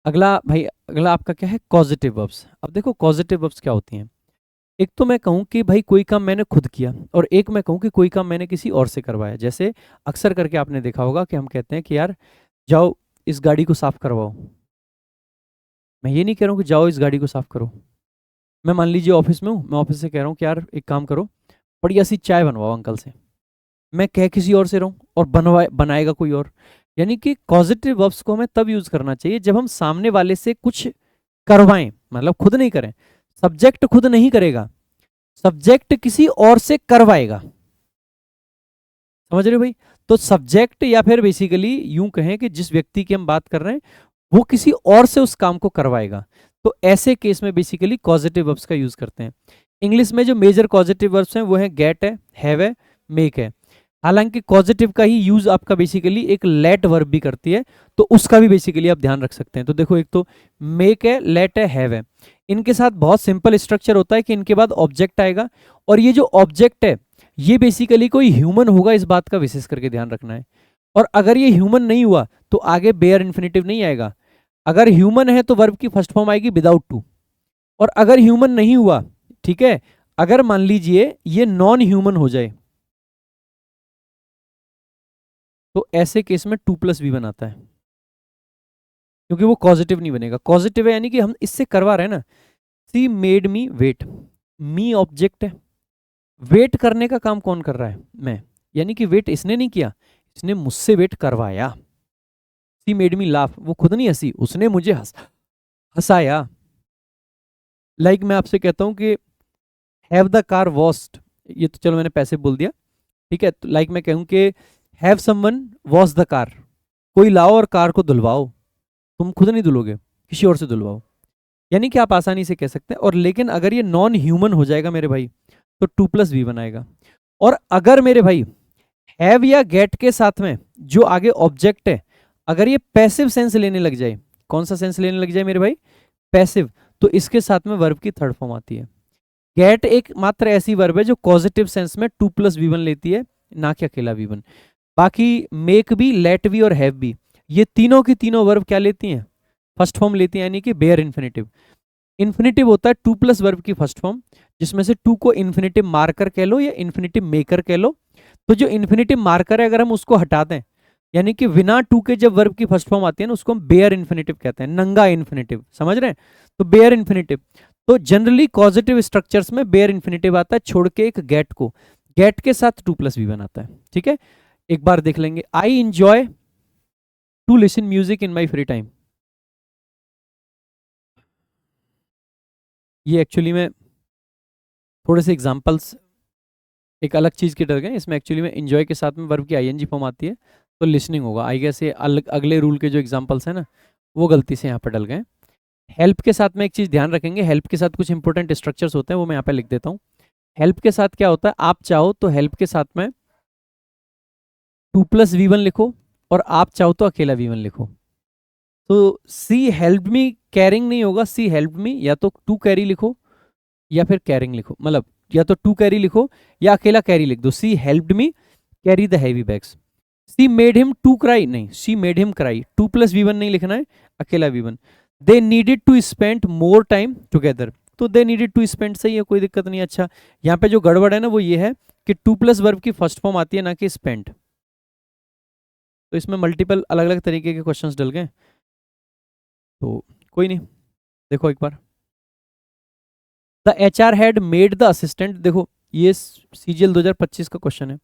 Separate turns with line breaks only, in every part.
अगला भाई, अगला आपका क्या है, कॉजेटिव वर्ब्स। अब देखो कॉजेटिव वर्ब्स क्या होती हैं। एक तो मैं कहूँ कि भाई कोई काम मैंने खुद किया, और एक मैं कहूँ कि कोई काम मैंने किसी और से करवाया। जैसे अक्सर करके आपने देखा होगा कि हम कहते हैं कि यार जाओ इस गाड़ी को साफ करवाओ। मैं ये नहीं कह रहा हूँ कि जाओ इस गाड़ी को साफ करो। मैं मान लीजिए ऑफिस में हूँ, मैं ऑफिस से कह रहा हूँ कि यार एक काम करो, बढ़िया सी चाय बनवाओ अंकल से। मैं कह किसी और से रहा हूँ और बनाएगा कोई और। यानी कि पॉजिटिव वर्ब्स को हमें तब यूज करना चाहिए जब हम सामने वाले से कुछ करवाएं, मतलब खुद नहीं करें। सब्जेक्ट खुद नहीं करेगा, सब्जेक्ट किसी और से करवाएगा। समझ रहे हो भाई? तो सब्जेक्ट, या फिर बेसिकली यूं कहें कि जिस व्यक्ति की हम बात कर रहे हैं वो किसी और से उस काम को करवाएगा। तो ऐसे केस में बेसिकली कॉजेटिव वर्ब्स का यूज करते हैं। इंग्लिश में जो मेजर कॉजेटिव वर्ब्स हैं वो है गेट है, हैव है, मेक है। हालांकि कॉजेटिव का ही यूज आपका बेसिकली एक लेट वर्ब भी करती है, तो उसका भी बेसिकली आप ध्यान रख सकते हैं। तो देखो एक तो मेक है, लेट है, हैव है। इनके साथ बहुत सिंपल स्ट्रक्चर होता है कि इनके बाद ऑब्जेक्ट आएगा, और ये जो ऑब्जेक्ट है ये बेसिकली कोई ह्यूमन होगा, इस बात का विशेष करके ध्यान रखना है। और अगर ये ह्यूमन नहीं हुआ तो आगे बेयर इन्फिनेटिव नहीं आएगा। अगर ह्यूमन है तो वर्ब की फर्स्ट फॉर्म आएगी विदाउट टू। और अगर ह्यूमन नहीं हुआ, ठीक है, अगर मान लीजिए ये नॉन ह्यूमन हो जाए, तो ऐसे केस में टू प्लस भी बनाता है, क्योंकि वो पॉजिटिव नहीं बनेगा। पॉजिटिव है यानी कि हम इससे करवा रहे हैं ना। She made me wait, me object है, वेट करने का काम कौन कर रहा है, मैं। यानी कि वेट इसने नहीं किया, इसने मुझसे वेट करवाया। सी मेड मी लाफ, वो खुद नहीं हंसी, उसने मुझे हंसाया। लाइक मैं आपसे कहता हूं कि हैव द कार वॉश्ड, ये तो चलो मैंने पैसे बोल दिया, ठीक है। तो लाइक मैं कहूं कि have someone wash the car, कोई लाओ और कार को धुलवाओ। तुम खुद नहीं धुलोगे, किसी और से धुलवाओ। यानी कि आप आसानी से कह सकते हैं। और लेकिन अगर ये नॉन ह्यूमन हो जाएगा मेरे भाई, तो टू प्लस भी बनाएगा। और अगर मेरे भाई हैव या गेट के साथ में जो आगे ऑब्जेक्ट है, अगर ये पैसिव सेंस लेने लग जाए, कौन सा सेंस लेने लग जाए मेरे भाई, पैसिव, तो इसके साथ में वर्ब की थर्ड फॉर्म आती है। गेट एक मात्र ऐसी वर्ब है जो पॉजिटिव सेंस में टू प्लस वी वन लेती है, ना कि अकेला वी वन। बाकी मेक भी, लेट भी और हैव भी, ये तीनों की तीनों वर्ब क्या लेती हैं, फर्स्ट फॉर्म लेती हैं, यानी कि बेयर इन्फिनेटिव। इन्फिनेटिव होता है टू प्लस वर्ब की फर्स्ट फॉर्म, जिसमें से टू को इन्फिनेटिव मार्कर कह लो या इन्फिनेटिव मेकर कह लो। तो जो इन्फिनेटिव मार्कर है अगर हम उसको हटा दें, यानी कि बिना टू के जब वर्ब की फर्स्ट फॉर्म आती है ना, उसको हम बेयर इन्फिनेटिव कहते हैं, नंगा इन्फिनेटिव, समझ रहे हैं? तो बेयर इन्फिनेटिव, तो जनरली पॉजिटिव स्ट्रक्चर्स में बेयर इन्फिनेटिव आता है, छोड़ के एक गेट को, गेट के साथ टू प्लस भी बनाता है, ठीक है। एक बार देख लेंगे, I enjoy to listen music in my free time. ये एक्चुअली में थोड़े से एग्जाम्पल्स एक अलग चीज़ के डल गए। इसमें एक्चुअली में इंजॉय के साथ में वर्ब की आईएनजी फॉर्म आती है, तो लिसनिंग होगा। आई गेस ये अगले रूल के जो एग्जाम्पल्स हैं ना, वो गलती से यहाँ पर डल गए। हेल्प के साथ में एक चीज़ ध्यान रखेंगे, हेल्प के साथ कुछ इंपॉर्टेंट स्ट्रक्चर्स होते हैं, वो मैं यहाँ पे लिख देता हूँ। हेल्प के साथ क्या होता है, आप चाहो तो हेल्प के साथ में टू प्लस वी वन लिखो, और आप चाहो तो अकेला वी वन लिखो। तो सी हेल्प मी कैरिंग नहीं होगा, सी हेल्प मी या तो टू कैरी लिखो या फिर कैरिंग लिखो, मतलब या तो टू कैरी लिखो या अकेला कैरी लिख दो। She helped me carry the heavy bags. She made him to cry नहीं, she made him cry, to plus V one नहीं लिखना है, अकेला V one. They needed to spend more time together, तो दे नीडेड टू स्पेंड सही है, कोई दिक्कत नहीं। अच्छा, यहाँ पे जो गड़बड़ है ना वो ये है कि टू प्लस वर्ब की फर्स्ट फॉर्म आती है ना कि स्पेंड, तो इसमें मल्टीपल अलग अलग तरीके के क्वेश्चंस डल गए, तो कोई नहीं। देखो एक बार, the H R had made the assistant, देखो ये सीजीएल 2025 का क्वेश्चन है।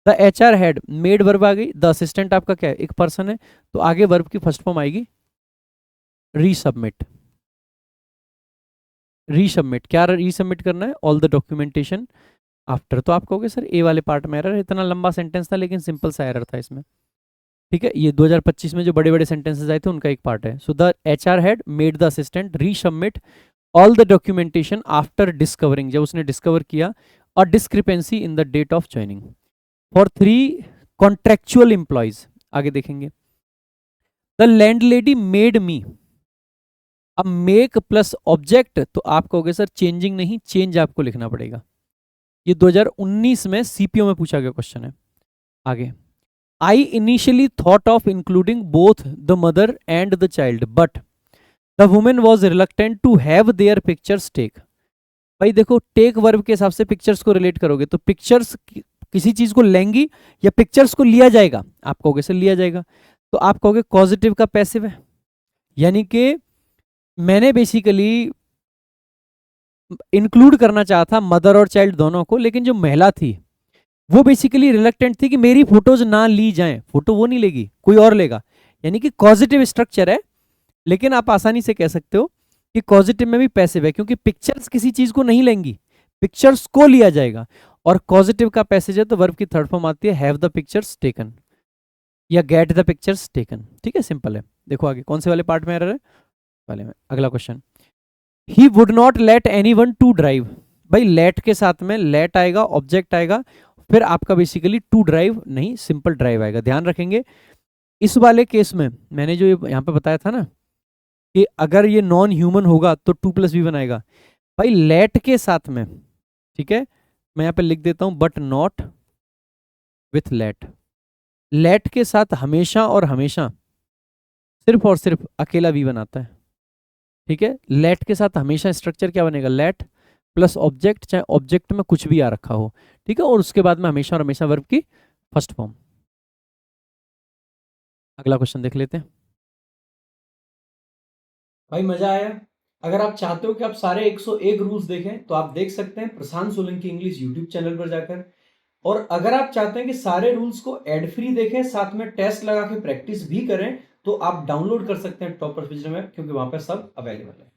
The H R had made verb आ गई, द असिस्टेंट आपका क्या है, एक पर्सन है, तो आगे वर्ब की फर्स्ट फॉर्म आएगी रीसबमिट। रीसबमिट, क्या रीसबमिट करना है, ऑल द डॉक्यूमेंटेशन आफ्टर। तो आप कहोगे सर ए वाले पार्ट में एरर है, इतना लंबा सेंटेंस था लेकिन सिंपल सा एरर था इसमें, ठीक है। ये 2025 में जो बड़े बड़े सेंटेंसेस आए थे उनका एक पार्ट है। So the H R had made the assistant resubmit all the documentation after discovering, जब उसने डिस्कवर किया a discrepancy in the date of joining for 3 contractual employees. आगे देखेंगे, द लैंडलेडी मेड मी। अब मेक प्लस ऑब्जेक्ट, तो आप कहोगे sir changing नहीं, चेंज आपको लिखना पड़ेगा। ये 2019 में सीपीओ में पूछा गया क्वेश्चन है। आगे, I initially thought of including both the mother and the child but, the women was reluctant to have their pictures take. भाई देखो, टेक वर्ब के हिसाब से पिक्चर्स को रिलेट करोगे तो पिक्चर्स किसी चीज को लेंगी या पिक्चर्स को लिया जाएगा, आप कहोगे सर लिया जाएगा, तो आप कहोगे कॉजिटिव का पैसिव है। यानी कि मैंने बेसिकली इंक्लूड करना चाहा था मदर और चाइल्ड दोनों को, लेकिन जो महिला थी वो बेसिकली रिलक्टेंट थी कि मेरी फोटोज ना ली जाएं, फोटो वो नहीं लेगी, कोई और लेगा। यानी कि पॉजिटिव स्ट्रक्चर है, लेकिन आप आसानी से कह सकते हो कि पॉजिटिव में भी पैसिव है, क्योंकि पिक्चर्स किसी चीज को नहीं लेंगी, पिक्चर्स को लिया जाएगा। और पॉजिटिव का पैसेज है तो वर्ब की थर्ड फॉर्म आती है हैव द पिक्चर्स टेकन या गेट द पिक्चर्स टेकन। ठीक है, सिंपल है। देखो आगे कौन से वाले पार्ट में एरर है, वाले में। अगला question, he would not let any one two drive. भाई लेट के साथ में लेट आएगा, ऑब्जेक्ट आएगा, फिर आपका बेसिकली टू ड्राइव नहीं सिंपल ड्राइव आएगा। ध्यान रखेंगे इस वाले केस में मैंने जो यहाँ पे बताया था ना कि अगर ये नॉन ह्यूमन होगा तो टू प्लस वी बनाएगा। भाई लेट के साथ में, ठीक है, मैं यहाँ पे लिख देता हूं but not with late. Late के साथ हमेशा और हमेशा सिर्फ और सिर्फ अकेला वी बनाता है। ठीक है, लेट के साथ हमेशा स्ट्रक्चर क्या बनेगा, लेट प्लस ऑब्जेक्ट, चाहे ऑब्जेक्ट में कुछ भी आ रखा हो। ठीक है, और उसके बाद में हमेशा और हमेशा वर्ब की फर्स्ट फॉर्म। अगला क्वेश्चन देख लेते हैं। भाई मजा आया। अगर आप चाहते हो कि आप सारे 101 रूल्स देखें तो आप देख सकते हैं प्रशांत सोलंकी इंग्लिश यूट्यूब चैनल पर जाकर। और अगर आप चाहते हैं कि सारे रूल्स को एड फ्री देखें, साथ में टेस्ट लगा के प्रैक्टिस भी करें, तो आप डाउनलोड कर सकते हैं टॉपर्स विजडम ऐप, क्योंकि वहां पर सब अवेलेबल है।